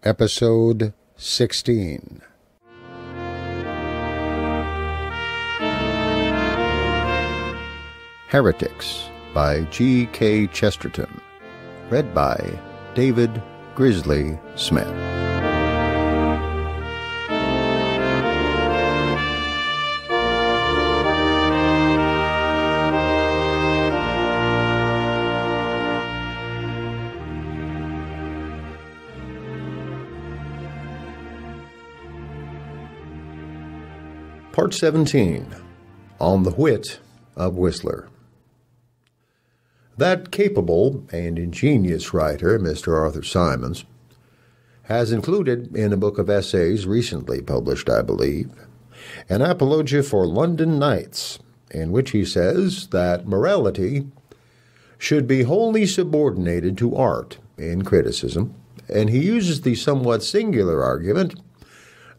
Episode 16. Heretics by G.K. Chesterton. Read by David Grizzly Smith. Part 17. On the Wit of Whistler. That capable and ingenious writer, Mr. Arthur Symons, has included in a book of essays recently published, I believe, an apologia for London Nights, in which he says that morality should be wholly subordinated to art in criticism, and he uses the somewhat singular argument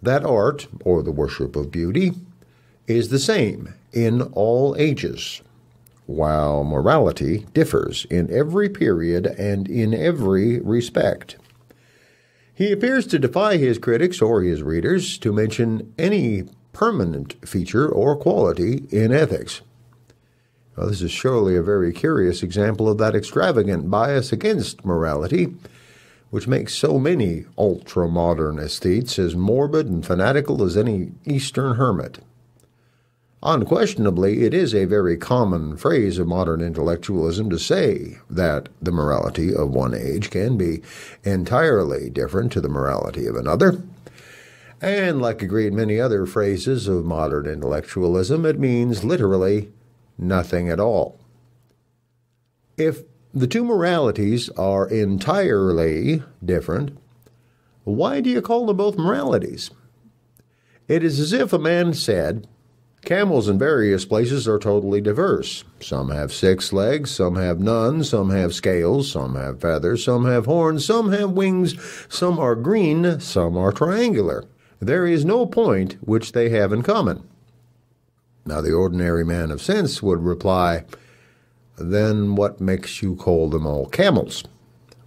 that art, or the worship of beauty, is the same in all ages, while morality differs in every period and in every respect. He appears to defy his critics or his readers to mention any permanent feature or quality in ethics. Now, this is surely a very curious example of that extravagant bias against morality, which makes so many ultra-modern aesthetes as morbid and fanatical as any Eastern hermit. Unquestionably, it is a very common phrase of modern intellectualism to say that the morality of one age can be entirely different to the morality of another. And like a great many other phrases of modern intellectualism, it means literally nothing at all. If the two moralities are entirely different, why do you call them both moralities? It is as if a man said, camels in various places are totally diverse. Some have 6 legs, some have none, some have scales, some have feathers, some have horns, some have wings, some are green, some are triangular. There is no point which they have in common. Now the ordinary man of sense would reply, then what makes you call them all camels?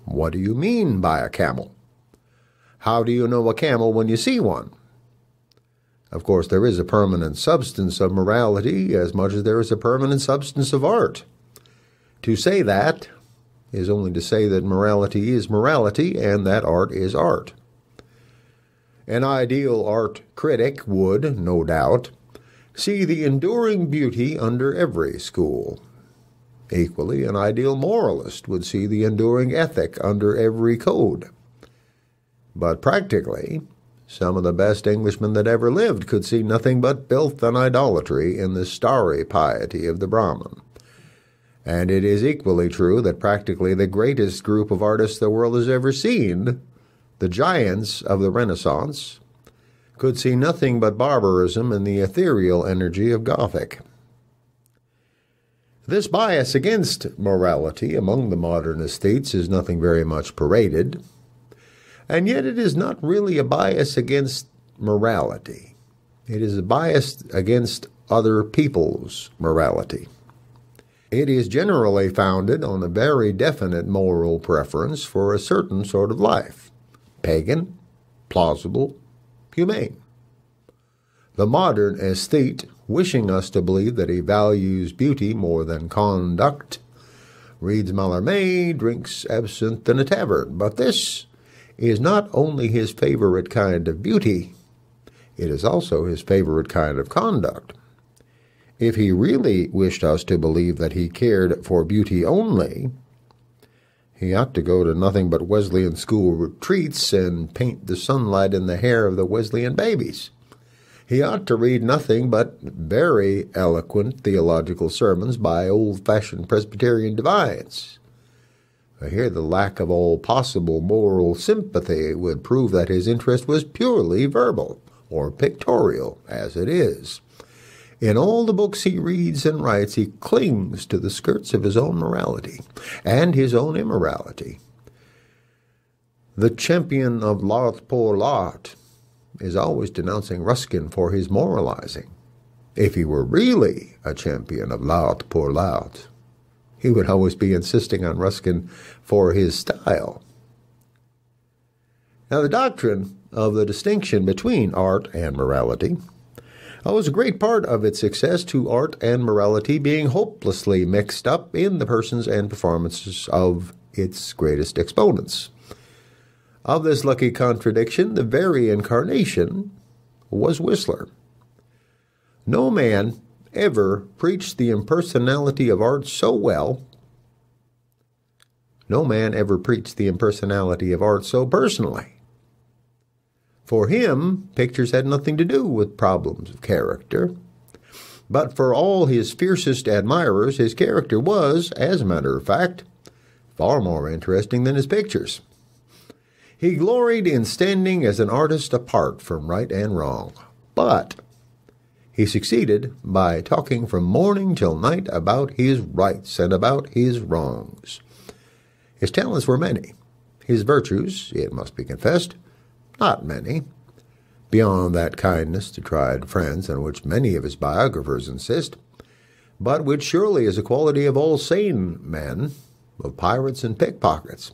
What do you mean by a camel? How do you know a camel when you see one? Of course, there is a permanent substance of morality as much as there is a permanent substance of art. To say that is only to say that morality is morality and that art is art. An ideal art critic would, no doubt, see the enduring beauty under every school. Equally, an ideal moralist would see the enduring ethic under every code. But practically, some of the best Englishmen that ever lived could see nothing but filth and idolatry in the starry piety of the Brahmin. And it is equally true that practically the greatest group of artists the world has ever seen, the giants of the Renaissance, could see nothing but barbarism and the ethereal energy of Gothic. This bias against morality among the modern aesthetes is nothing very much paraded. And yet it is not really a bias against morality. It is a bias against other people's morality. It is generally founded on a very definite moral preference for a certain sort of life: pagan, plausible, humane. The modern aesthete, wishing us to believe that he values beauty more than conduct, reads Mallarmé, drinks absinthe in a tavern, but this is not only his favorite kind of beauty, it is also his favorite kind of conduct. If he really wished us to believe that he cared for beauty only, he ought to go to nothing but Wesleyan school retreats and paint the sunlight in the hair of the Wesleyan babies. He ought to read nothing but very eloquent theological sermons by old-fashioned Presbyterian divines. Here the lack of all possible moral sympathy would prove that his interest was purely verbal, or pictorial, as it is. In all the books he reads and writes, he clings to the skirts of his own morality and his own immorality. The champion of l'art pour l'art is always denouncing Ruskin for his moralizing. If he were really a champion of l'art pour l'art, he would always be insisting on Ruskin for his style. Now, the doctrine of the distinction between art and morality owes a great part of its success to art and morality being hopelessly mixed up in the persons and performances of its greatest exponents. Of this lucky contradiction, the very incarnation was Whistler. No man ever preached the impersonality of art so well. No man ever preached the impersonality of art so personally. For him, pictures had nothing to do with problems of character. But for all his fiercest admirers, his character was, as a matter of fact, far more interesting than his pictures. He gloried in standing as an artist apart from right and wrong. But he succeeded by talking from morning till night about his rights and about his wrongs. His talents were many. His virtues, it must be confessed, not many, beyond that kindness to tried friends on which many of his biographers insist, but which surely is a quality of all sane men, of pirates and pickpockets.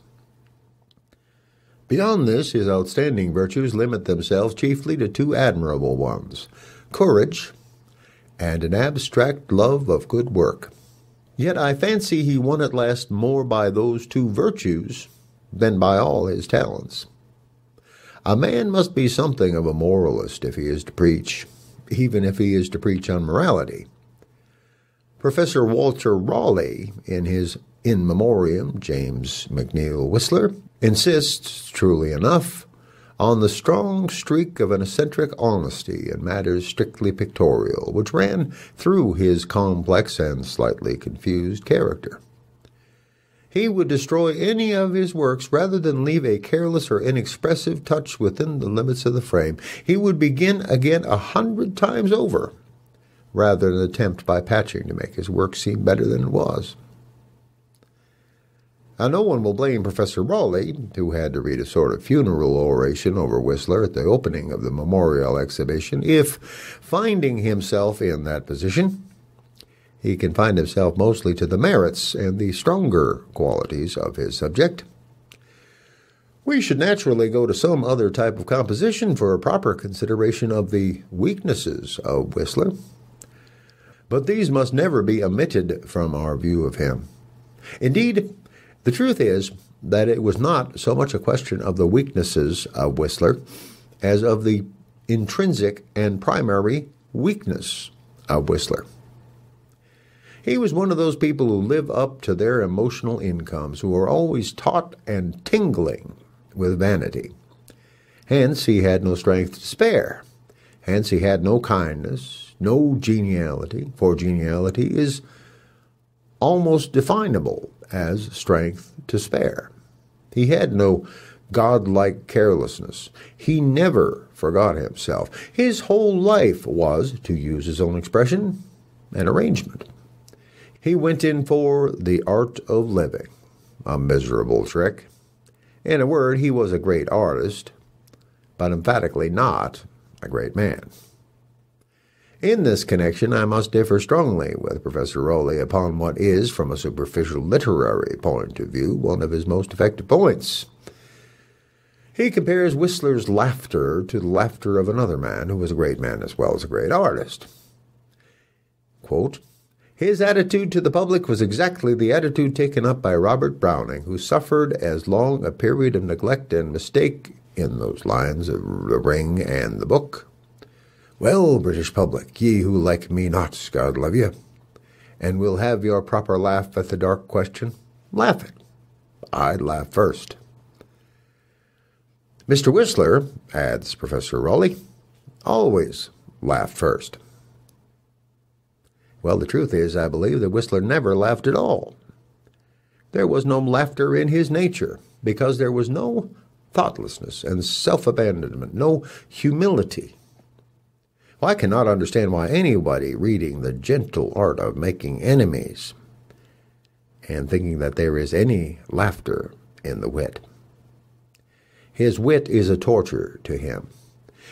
Beyond this, his outstanding virtues limit themselves chiefly to two admirable ones, courage and an abstract love of good work. Yet I fancy he won at last more by those two virtues than by all his talents. A man must be something of a moralist if he is to preach, even if he is to preach on morality. Professor Walter Raleigh, in his In Memoriam, James McNeill Whistler, insists, truly enough, on the strong streak of an eccentric honesty in matters strictly pictorial, which ran through his complex and slightly confused character. He would destroy any of his works rather than leave a careless or inexpressive touch within the limits of the frame. He would begin again 100 times over, rather than attempt by patching to make his work seem better than it was. Now, no one will blame Professor Raleigh, who had to read a sort of funeral oration over Whistler at the opening of the memorial exhibition, if, finding himself in that position, he confined himself mostly to the merits and the stronger qualities of his subject. We should naturally go to some other type of composition for a proper consideration of the weaknesses of Whistler, but these must never be omitted from our view of him. Indeed, the truth is that it was not so much a question of the weaknesses of Whistler as of the intrinsic and primary weakness of Whistler. He was one of those people who live up to their emotional incomes, who are always taut and tingling with vanity. Hence, he had no strength to spare. Hence, he had no kindness, no geniality, for geniality is almost definable as strength to spare. He had no godlike carelessness. He never forgot himself. His whole life was, to use his own expression, an arrangement. He went in for the art of living, a miserable trick. In a word, he was a great artist, but emphatically not a great man. In this connection, I must differ strongly with Professor Raleigh upon what is, from a superficial literary point of view, one of his most effective points. He compares Whistler's laughter to the laughter of another man who was a great man as well as a great artist. Quote, "His attitude to the public was exactly the attitude taken up by Robert Browning, who suffered as long a period of neglect and mistake in those lines of The Ring and the Book. Well, British public, ye who like me not, God love you, and will have your proper laugh at the dark question, laugh it. I'd laugh first." Mr. Whistler, adds Professor Raleigh, always laughed first. Well, the truth is, I believe that Whistler never laughed at all. There was no laughter in his nature, because there was no thoughtlessness and self-abandonment, no humility. Well, I cannot understand why anybody reading The Gentle Art of Making Enemies and thinking that there is any laughter in the wit. His wit is a torture to him.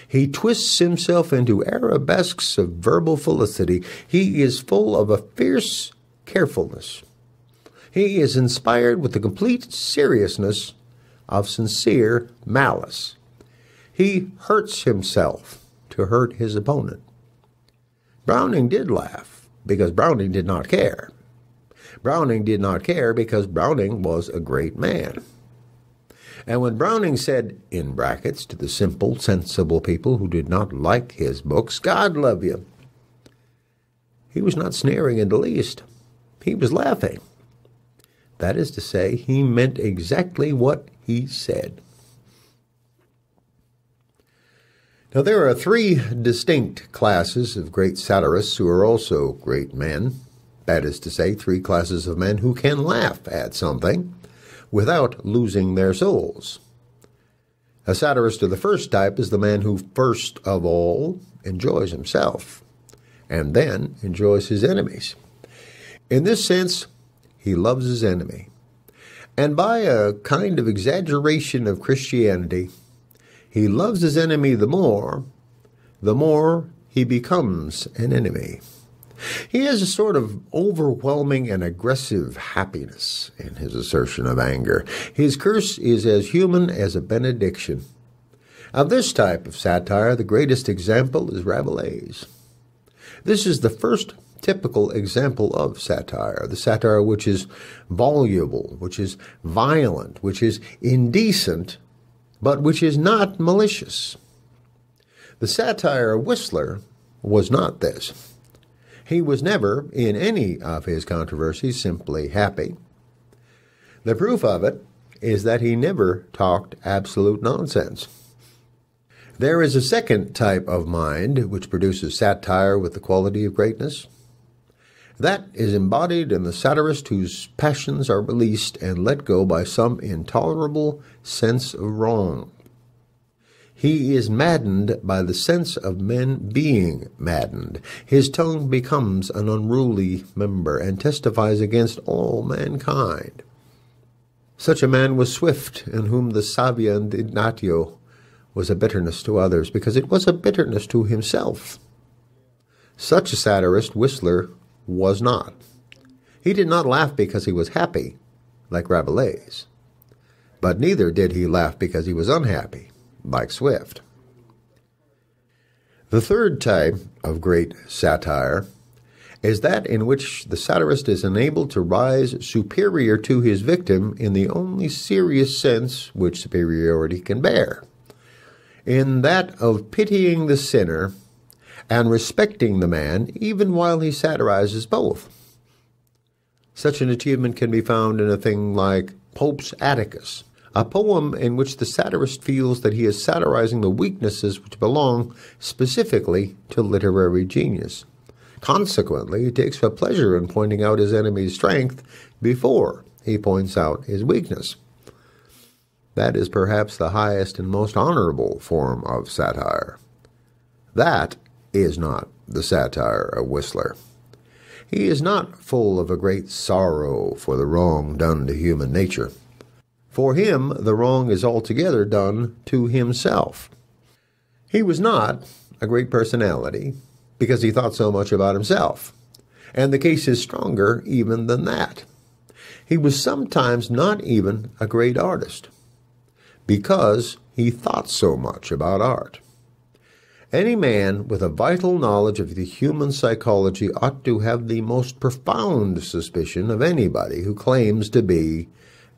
He twists himself into arabesques of verbal felicity. He is full of a fierce carefulness. He is inspired with the complete seriousness of sincere malice. He hurts himself to hurt his opponent. Browning did laugh because Browning did not care. Browning did not care because Browning was a great man. And when Browning said, in brackets, to the simple, sensible people who did not like his books, "God love you," he was not sneering in the least. He was laughing. That is to say, he meant exactly what he said. Now, there are three distinct classes of great satirists who are also great men. That is to say, three classes of men who can laugh at something without losing their souls. A satirist of the first type is the man who first of all enjoys himself and then enjoys his enemies. In this sense, he loves his enemy. And by a kind of exaggeration of Christianity, he loves his enemy the more he becomes an enemy. He has a sort of overwhelming and aggressive happiness in his assertion of anger. His curse is as human as a benediction. Of this type of satire, the greatest example is Rabelais. This is the first typical example of satire, the satire which is voluble, which is violent, which is indecent, but which is not malicious. The satire of Whistler was not this. He was never, in any of his controversies, simply happy. The proof of it is that he never talked absolute nonsense. There is a second type of mind which produces satire with the quality of greatness. That is embodied in the satirist whose passions are released and let go by some intolerable sense of wrong. He is maddened by the sense of men being maddened. His tongue becomes an unruly member and testifies against all mankind. Such a man was Swift, in whom the savia indignatio was a bitterness to others, because it was a bitterness to himself. Such a satirist Whistler was not. He did not laugh because he was happy, like Rabelais, but neither did he laugh because he was unhappy, like Swift. The third type of great satire is that in which the satirist is enabled to rise superior to his victim in the only serious sense which superiority can bear, in that of pitying the sinner and respecting the man even while he satirizes both. Such an achievement can be found in a thing like Pope's Atticus, a poem in which the satirist feels that he is satirizing the weaknesses which belong specifically to literary genius. Consequently, he takes a pleasure in pointing out his enemy's strength before he points out his weakness. That is perhaps the highest and most honorable form of satire. That is not the satire of Whistler. He is not full of a great sorrow for the wrong done to human nature. For him, the wrong is altogether done to himself. He was not a great personality because he thought so much about himself. And the case is stronger even than that. He was sometimes not even a great artist because he thought so much about art. Any man with a vital knowledge of the human psychology ought to have the most profound suspicion of anybody who claims to be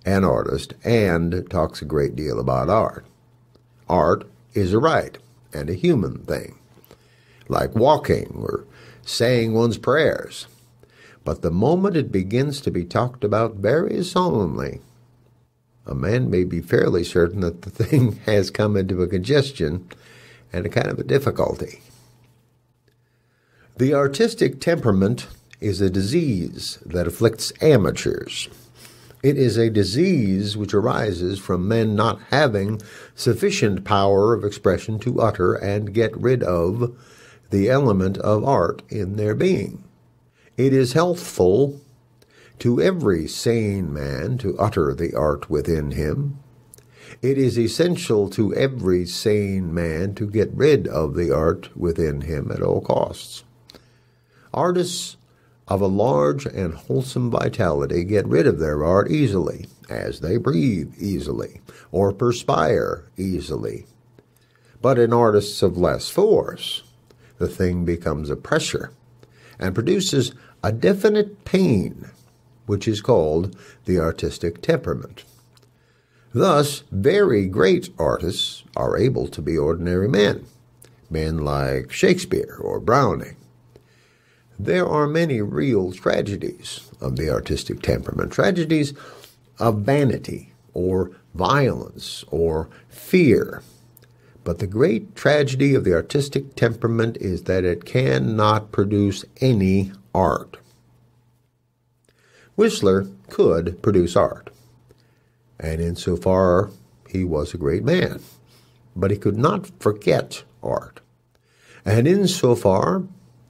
an artist and talks a great deal about art. Art is a right and a human thing, like walking or saying one's prayers. But the moment it begins to be talked about very solemnly, a man may be fairly certain that the thing has come into a congestion and a kind of a difficulty. The artistic temperament is a disease that afflicts amateurs. It is a disease which arises from men not having sufficient power of expression to utter and get rid of the element of art in their being. It is healthful to every sane man to utter the art within him. It is essential to every sane man to get rid of the art within him at all costs. Artists of a large and wholesome vitality get rid of their art easily, as they breathe easily, or perspire easily. But in artists of less force, the thing becomes a pressure and produces a definite pain, which is called the artistic temperament. Thus, very great artists are able to be ordinary men, men like Shakespeare or Browning. There are many real tragedies of the artistic temperament, tragedies of vanity or violence or fear. But the great tragedy of the artistic temperament is that it cannot produce any art. Whistler could produce art, and insofar he was a great man, but he could not forget art. And insofar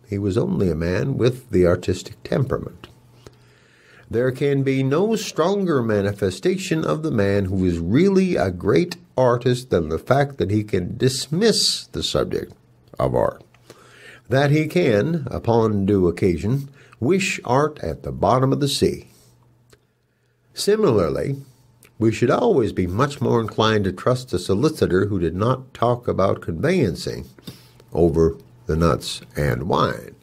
he was only a man with the artistic temperament. There can be no stronger manifestation of the man who is really a great artist than the fact that he can dismiss the subject of art, that he can, upon due occasion, wish art at the bottom of the sea. Similarly, we should always be much more inclined to trust a solicitor who did not talk about conveyancing over the nuts and wine.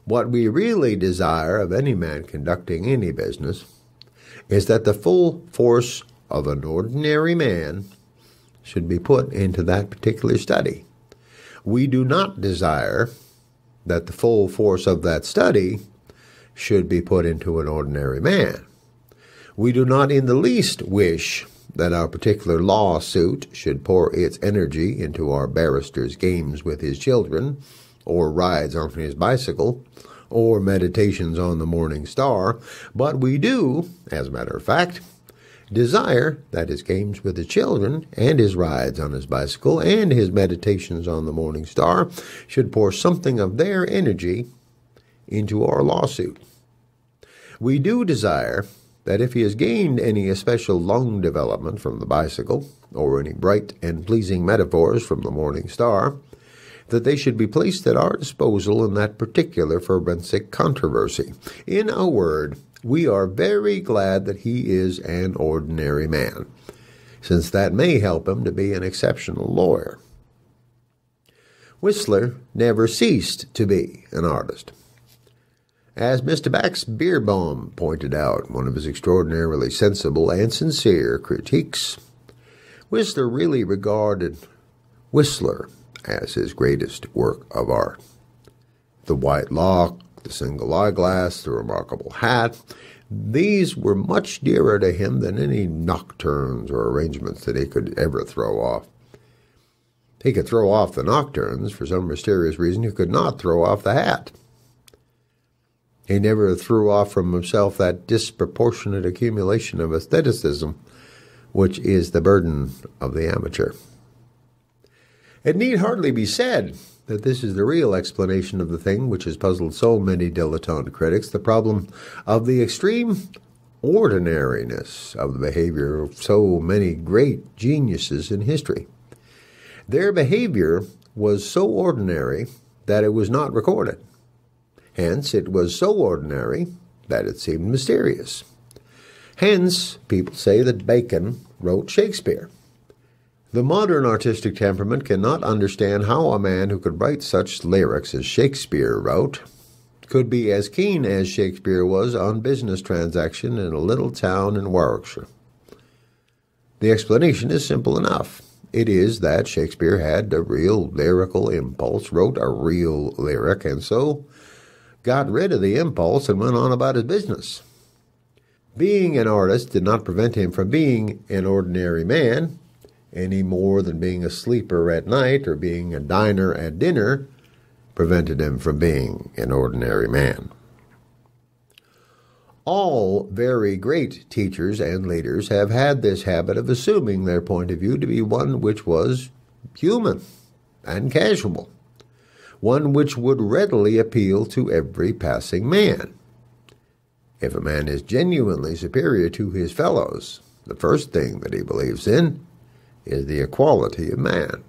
What we really desire of any man conducting any business is that the full force of an ordinary man should be put into that particular study. We do not desire that the full force of that study should be put into an ordinary man. We do not in the least wish that our particular lawsuit should pour its energy into our barrister's games with his children, or rides on his bicycle, or meditations on the morning star, but we do, as a matter of fact, desire that his games with his children and his rides on his bicycle and his meditations on the morning star should pour something of their energy into our lawsuit. We do desire that if he has gained any especial lung development from the bicycle, or any bright and pleasing metaphors from the morning star, that they should be placed at our disposal in that particular forensic controversy. In a word, we are very glad that he is an ordinary man, since that may help him to be an exceptional lawyer. Whistler never ceased to be an artist. As Mr. Max Beerbohm pointed out in one of his extraordinarily sensible and sincere critiques, Whistler really regarded Whistler as his greatest work of art. The white lock, the single eyeglass, the remarkable hat, these were much dearer to him than any nocturnes or arrangements that he could ever throw off. He could throw off the nocturnes. For some mysterious reason, he could not throw off the hat. He never threw off from himself that disproportionate accumulation of aestheticism, which is the burden of the amateur. It need hardly be said that this is the real explanation of the thing which has puzzled so many dilettante critics, the problem of the extreme ordinariness of the behavior of so many great geniuses in history. Their behavior was so ordinary that it was not recorded. Hence, it was so ordinary that it seemed mysterious. Hence, people say that Bacon wrote Shakespeare. The modern artistic temperament cannot understand how a man who could write such lyrics as Shakespeare wrote could be as keen as Shakespeare was on business transaction in a little town in Warwickshire. The explanation is simple enough. It is that Shakespeare had a real lyrical impulse, wrote a real lyric, and so got rid of the impulse and went on about his business. Being an artist did not prevent him from being an ordinary man, any more than being a sleeper at night or being a diner at dinner prevented him from being an ordinary man. All very great teachers and leaders have had this habit of assuming their point of view to be one which was human and casual, one which would readily appeal to every passing man. If a man is genuinely superior to his fellows, the first thing that he believes in is the equality of man.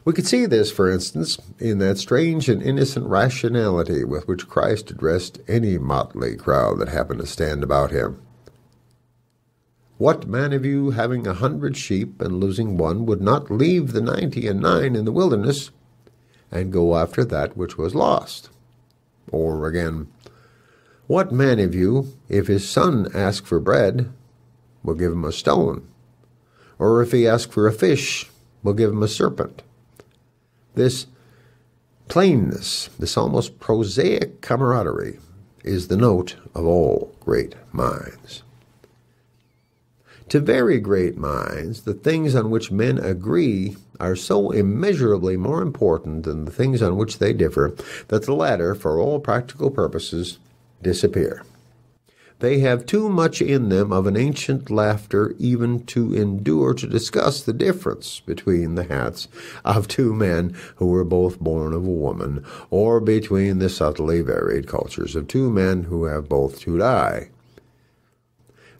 We could see this, for instance, in that strange and innocent rationality with which Christ addressed any motley crowd that happened to stand about him. What man of you, having 100 sheep and losing one, would not leave the 99 in the wilderness and go after that which was lost? Or again, what man of you, if his son ask for bread, will give him a stone? Or if he ask for a fish, will give him a serpent? This plainness, this almost prosaic camaraderie, is the note of all great minds. To very great minds, the things on which men agree are so immeasurably more important than the things on which they differ that the latter, for all practical purposes, disappear. They have too much in them of an ancient laughter even to endure to discuss the difference between the hats of two men who were both born of a woman, or between the subtly varied cultures of two men who have both to die.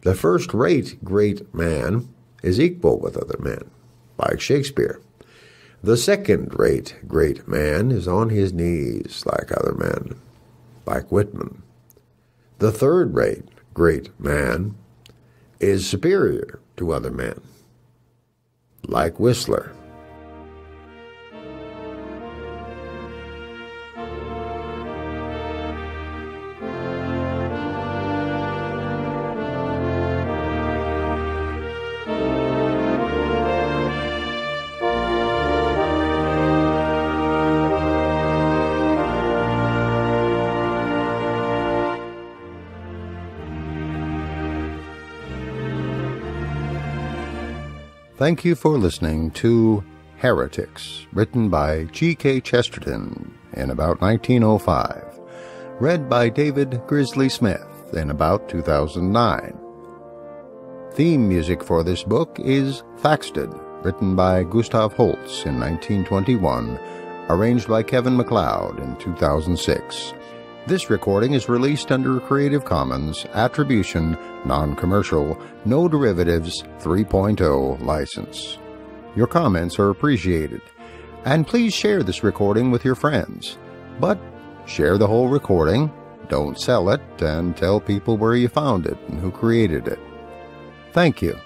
The first-rate great man is equal with other men, like Shakespeare. The second-rate great man is on his knees like other men, like Whitman. The third-rate great man is superior to other men, like Whistler. Thank you for listening to Heretics, written by G.K. Chesterton in about 1905, read by David Grizzly Smith in about 2009. Theme music for this book is Thaxted, written by Gustav Holst in 1921, arranged by Kevin MacLeod in 2006. This recording is released under a Creative Commons Attribution, Non-Commercial, No Derivatives 3.0 license. Your comments are appreciated, and please share this recording with your friends. But share the whole recording, don't sell it, and tell people where you found it and who created it. Thank you.